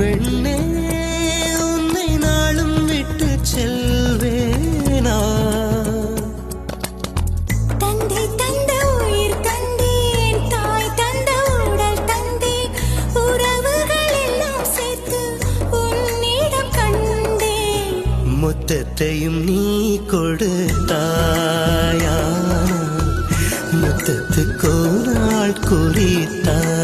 பெண்ணே உன்னை நாளும் விட்டு செல்வேனா தந்தை தந்த உயிர் தந்தேன் தாய் தந்த உடல் தந்தேன் உறவுகள் எல்லாம் சேர்த்து உன்னிடம் கண்டேன் முத்தத்தையும் நீ கொடுத்தாயா முத்தத்துக்கு ஒரு நாள் குறித்தாய்